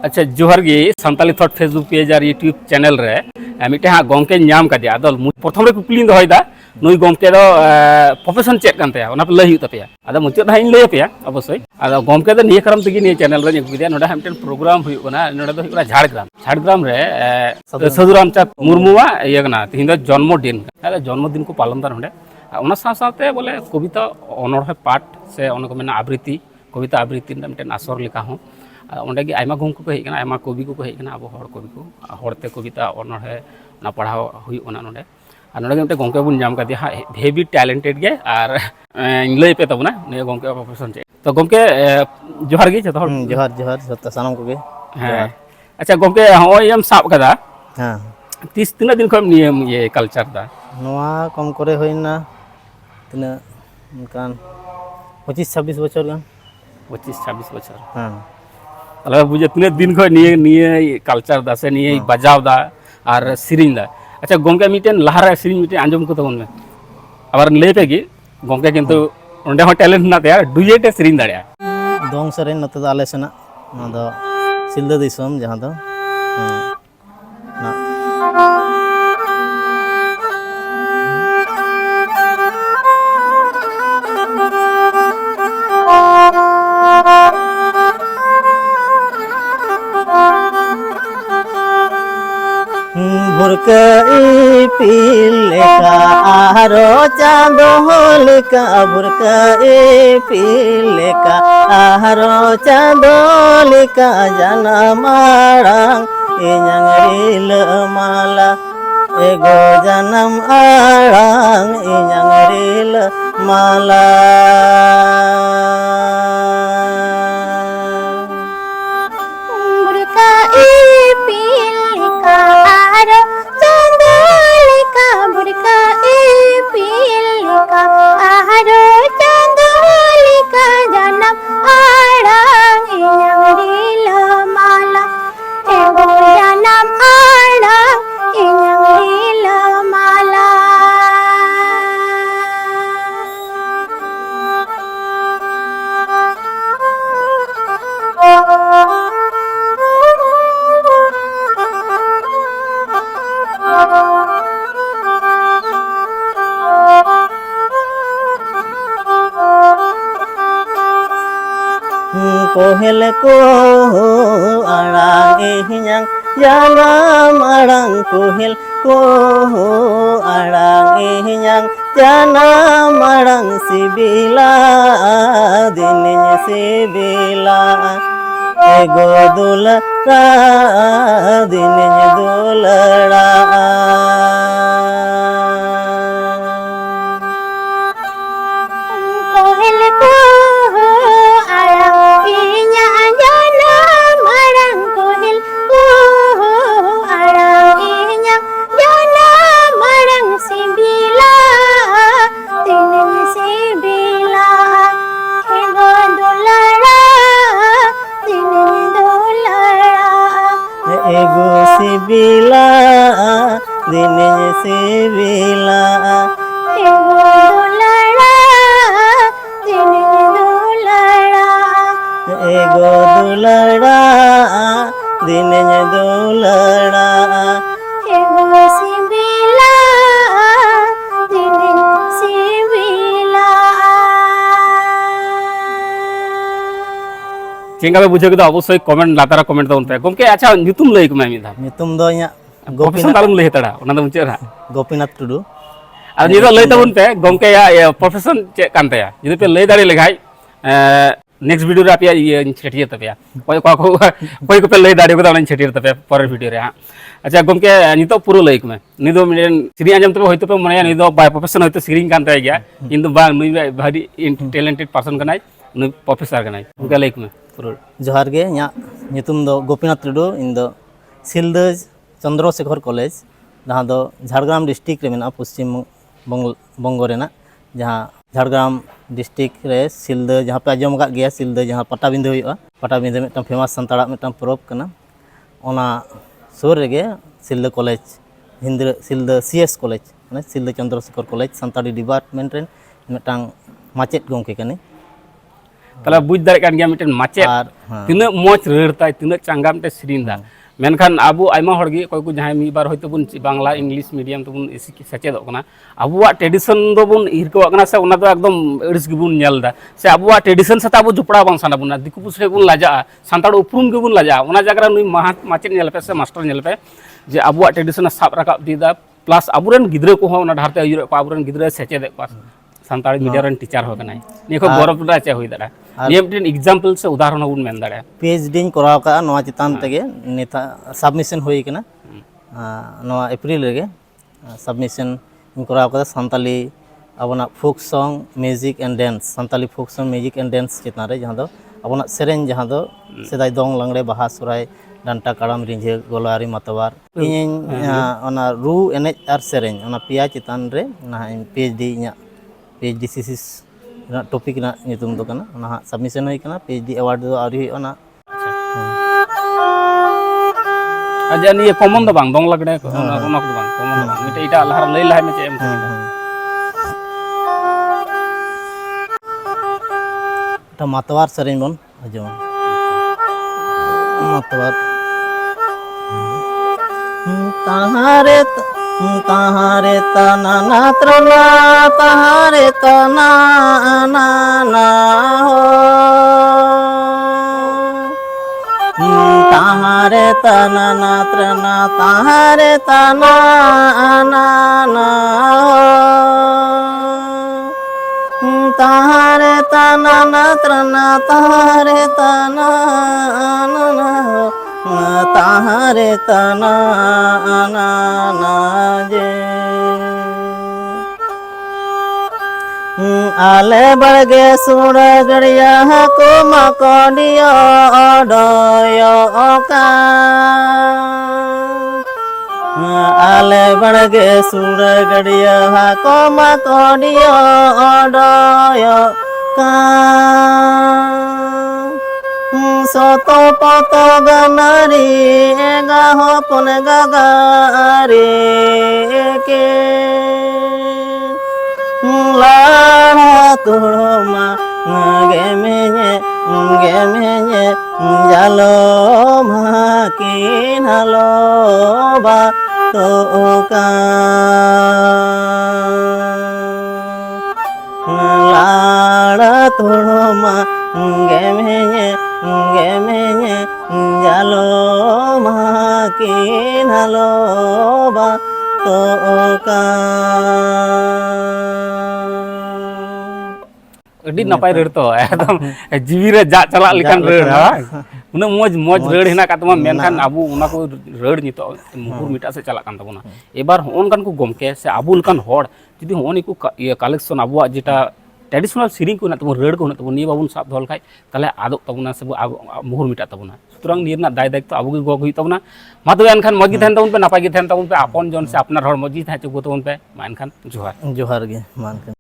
अच्छा जोहर गे Santali thought Facebook page और YouTube channel रे मिटे हाँ गोंके नाम कादिया आदो प्रथम रे कुकली दोहयदा नुई गोंके दो प्रोफेशन चेक कान तया ओना पे लय हुई तपेया आदो मुचाद हाइन लय पेया अवश्य आदो गोंके दो निये करम तगी निये चैनल रे गुदिया नोडा हमटेन प्रोग्राम हुई कना नोडा दो हुई झाड़ग्राम रे साधुरामचाँद मुर्मुआ इया कना तिहिन दो जन्मदिन आदो जन्मदिन को पालन दा नोडे ओना साथे बोले कविता अनोढ़े पाठ से ओना को मेना आवृत्ति कविता आवृत्ति मिटेन आसर लेका हों ओंडे गे आयमा गम को हेजना आयमा कवि को हेजना अब हर कवि को हरते कविता अनोढ़े ना पढ़ाव हुई नोडे और नोडे मिटे गोंके बुन नाम कादिया हाँ हेवी टैलेंटेड गे और लय पे तबना ने गोंके प्रोफेशन चे तो गोंके जोहार गे जतो जोहार जोहार जतो सानम को गे हाँ अच्छा गोंके होय हम साब कदा हाँ तीस तीना दिन खम नियम ये कल्चर दा नोआ कम करे होइना तीना उनकान 25-26 बछर गान 25-26 बछर हाँ अल बुझे तीन दिन खो निये कल्चर दा से निये बजाव दा और सिरिंग दा अच्छा गोंके मिटेन लहारा सिरिंग मिटेन आंजम को तबन में आबार लय पे गी गोंके किंतु ओंडे हो टैलेंट ना तया डुएटे सिरिंग दाड़िया दोंग सरेन नते दा आले सेना ना दो सिलदा दिसम जहां दो ना भुरका पिलेका आरो चांदो लेका भुरका पिलेका आरो चांदो लेका जाना Marang इnyang rila mala ego janam arang inyang rila mala kohel ko arang inyang janam arang kohel ko arang inyang janam arang sibila dininya sibila ego dulara dininya dulara ego sibila dininya sibila ego dulara dininya dulara ego dulara dininya dulara ego sibila dininya sibila Chenga पे बुझे के अवश्य comment लातारा comment दो पे गोंके अच्छा ᱧᱩᱛᱩᱢ लय कुमा मिदा ᱧᱩᱛᱩᱢ ᱫᱚ ᱤᱧᱟᱹᱜ प्रोफेशन तालुम लय तड़ा ओना दो मुचे रा गोपीनाथ टुडू आ निदो लय तबन पे गोंके या प्रोफेशन चे कान तया जदि पे लय दाड़ी लेगाय नेक्स्ट वीडियो रे आपया ये छटिए तपया कोई को पे लय दाड़ी को दा छटिए तपया पर वीडियो रे अच्छा गोंके नितो पुरो लय कुमा निदो मिडन सिरी आंजम तबे होयतो पे मने निदो बाय प्रोफेशन होयतो सिरिंग कान तय गया किंतु बा नुई भारी टैलेंटेड पर्सन कनाय नुई प्रोफेसर कनाय गोंके लय कुमा जोहार गे इᱧᱟᱹᱜ ᱧᱩᱛᱩᱢ ᱫᱚ गोपीनाथ टुडू इन दो सिलदा चंद्रशेखर कॉलेज जहाँ दो झाड़ग्राम डिस्ट्रिक्ट रे मेना पश्चिम बंग रेना जहाँ झाड़ग्राम डिस्ट्रिक्ट रे सिलदा जहाँ पे आजम का गया सिलदा जहाँ पटाबिंदे हुआ पटाबिंदे में फेमस संताड़ा में परब कना ओना सुर रे सिलदा कॉलेज हिंद्र सिलदा सीएस कॉलेज माने सिलदा चंद्रशेखर कॉलेज संताड़ी डिपार्टमेंट रे में माचेद गोंके कने তাহলে বুঝ দাড়ে কান গিয়া মিটেন মাচেদ আর হ্যাঁ তিনা মজ রড়তাय তিনা চাঙ্গা মিটে সেরিন दा मेनखान आबो आयमा हरगे कोई को जहां मी बार होयतो बुन बांग्ला इंग्लिश मीडियम तो बुन सचेदो कना आबुआ ट्रेडिशन दो बुन हिरको कना से उना तो एकदम अड़िस गिबुन नेलदा से आबुआ ट्रेडिशन साथ आबो जुपड़ा बांग साना बुना दिकु पुसरे बुन लाजा सांताड़ उपरुम गिबुन लाजा उना जागरा नुई माचेद नेलपे से मास्टर नेलपे जे आबुआ ट्रेडिशन साब राकाब दीदा प्लस आबुरेन गिद्रे को हो उना ढारते अयुर को आबुरेन गिद्रे सचेदे को सांताड़ी मीडिया रन टीचर हो कनाय निको गौरव दा चे होई दाड़ा ये मिटन एग्जांपल से उदाहरण बुन मेन दाड़ा PhD कराव का नवा चितान तगे नेता सबमिशन होई कना नवा अप्रैल रेगे सबमिशन कराव का संताली अबना folk song music and dance Santali folk song music and dance चितान रे जहां दो अबना सेरेन जहां दो सेदाय दोंग लांगड़े बाहा सुराय डांटा काड़ाम रिंझे गोलारी मतवार इन ओना रू एनेज आर सेरेन ओना पिया चितान रे ना PhD nya PhD thesis ना टॉपिक ना नितुम दो कना ना सबमिशन होई कना PhD अवार्ड दो आरी ओना aja ni common do bang dong lagde ona ko bang common do bang mite ita lahar lei lah me che em ta matwar serein bon ajo matwar ताहारे तना नात्रना ताहारे तना ना ना हो ताहारे तना नात्रना ताहारे तना ना ना हो ताहारे तना नात्रना ताहारे तना ना ना हो ताहारे तना ना ना जे आले बड़गे सुर गड़िया को मकोडियो डोयो का आले बड़गे सुर गड़िया को मकोडियो डोयो का सोतो पतो गनारी गाहो पुन गगारी के लाड़ा तुड़मा गे मेnye जालो माकिन हलो बा तो का लाड़ा तुड़मा गे मेnye जालो माकिन हलो बा तो का अडी नपाय रड़ तो एकदम जीवी रे जा चला लिकान रड़ हा उना मौज रड़ हेना का तमा मेनखान आबू उना को रड़ नितो मुहुर मिटा से चला कान तबना एबार होन कान को गमके से आबू लकान होड़ जदि होनी को कलेक्शन आबू जेटा ट्रेडिशनल सीरिंग को ना तबो रड़ को ना तबो नि बाबून साब धोल खाय ताले आदो तबना सब मुहुर मिटा तबना सुतरां निरना दाय दायित्व आबू के गग हुई तबना मा तो एनखान मगी थेन तबन पे नापाय गे थेन तबन पे आपन जन से अपनार हर मजी थाय चुगो तबन पे मा एनखान जोहार जोहार गे मान